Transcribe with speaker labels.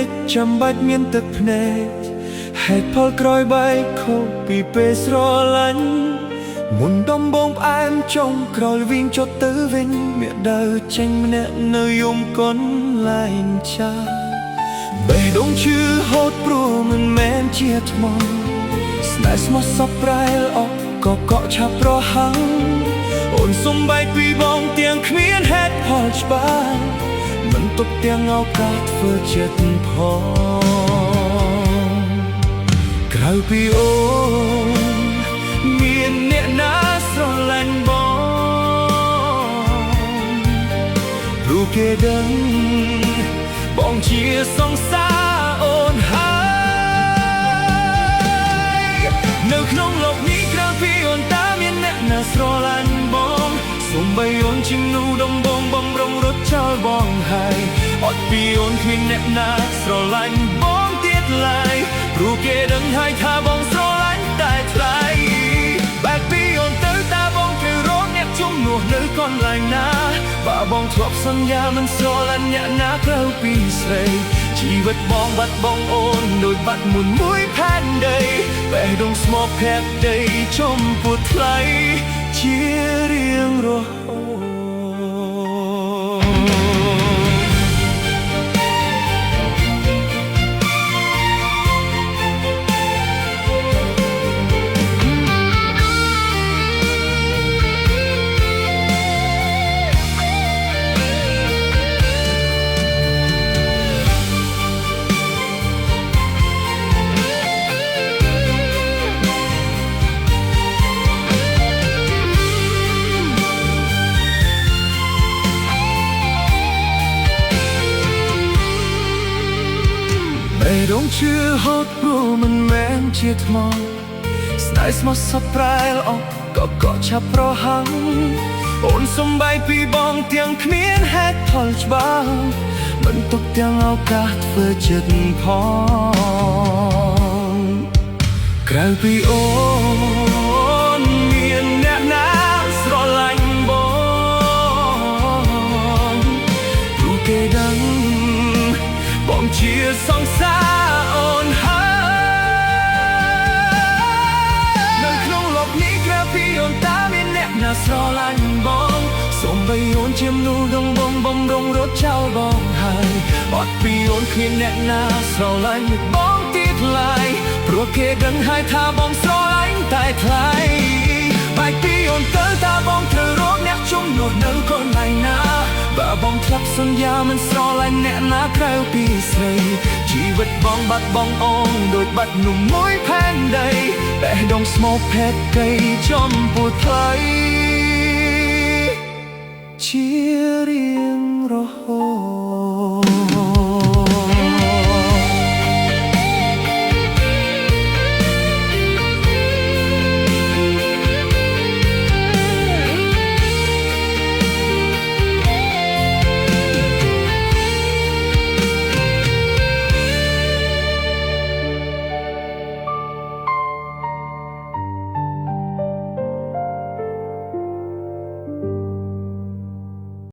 Speaker 1: កចាំបាច់មានទឹកភ្នែកហេតុផលក្រោយបែកខុសពីពេលស្រឡាញ់មុនដំបងផ្អែមចុងក្រោយវិញចុះទៅវិញមានដើរចេញម្នាក់នៅយំកនលែងចាបេះដូងឈឺហូតព្រោះមិនមែនជាថ្មស្នេហ៍ស្មោះសពប្រែលអស់ក៏កក់ឆាប់ប្រហ័ងអូនសុំបែកពីបងទាំងគ្មានហេតុផលច្បាស់មិនទុកទាំងឱកាសធ្វើចិត្តផងក្រៅពីអូនមានអ្នកណាស្រឡាញ់បងព្រោះគេដឹងបងជាសង្សារអូនហើយនៅក្នុងโลกនេះក្រៅពីអូនតើមានអ្នកណាស្រឡាញ់បងសូម្បីអូនជាមនុស្សដំបងបំរុងរត់ចោលបងហើយអត់ពីអូនគ្មានអ្នកណាស្រឡាញ់បងទៀតឡើយព្រោះគេដឹងហើយថាបងស្រឡាញ់តែថ្លៃបែកពីអូនទៅតើបងត្រូវរកអ្នកជំនួសនៅកន្លែងណាបើបងធ្លាប់សន្យាមិនស្រឡាញ់អ្នកណាក្រៅពីស្រីជីវិតបងបាត់បង់អូនដូចបាត់មុនមួយផែនដីបេះដូងស្មោកភក្តីចំពោះថ្លៃជារៀងរហូតបេះដូងឈឺហូតព្រោះមិនមែនជាថ្មស្នេហ៍ស្មោះសពប្រែលអស់ក៏កក់ឆាប់ប្រហ័ងអូនសុំបែកពីបងទាំងគ្មានហេតុផលច្បាស់មិនទុកទាំងឱកាសធ្វើចិត្តផងក្រៅពីអូនមានអ្នកណាស្រឡាញ់បងព្រោះគេដឹងបងជាសង្សារអូនហើយនៅក្នុងโลกនេះក្រៅពីអូនតើមានអ្នកណាស្រឡាញ់បងសូម្បីអូនជាមនុស្សដំបងបំរុងរត់ចោលបងហើយអត់ពីអូនគ្មានអ្នកណាស្រឡាញ់បងទៀតឡើយព្រោះគេដឹងហើយថាបងស្រឡាញ់តែថ្លៃបែកពីអូនទៅតើបងត្រូវរកអ្នកជំនួសនៅកន្លែងណាបើបងធ្លាប់សន្យាមិនស្រឡាញ់អ្នកណាក្រៅពីស្រីជីវិតបងបាត់បង់អូនដូចបាត់នំមួយផែនដីបេះដូងស្មោកភក្តីចំពោះ